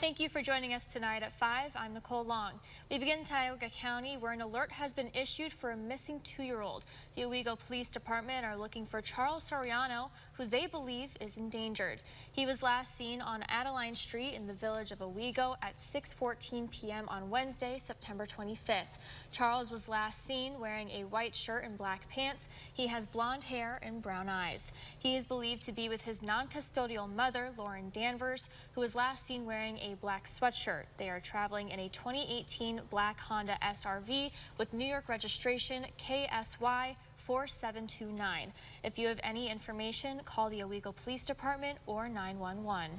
Thank you for joining us tonight at 5. I'm Nicole Long. We begin in Tioga County, where an alert has been issued for a missing 2-year-old. The Owego Police Department are looking for Charles Soriano, who they believe is endangered. He was last seen on Adeline Street in the village of Owego at 6:14 p.m. on Wednesday, September 25th. Charles was last seen wearing a white shirt and black pants. He has blonde hair and brown eyes. He is believed to be with his non-custodial mother, Lauren Danvers, who was last seen wearing a black sweatshirt. They are traveling in a 2018 black Honda SRV with New York registration KSY 4729. If you have any information, call the Owego Police Department or 911.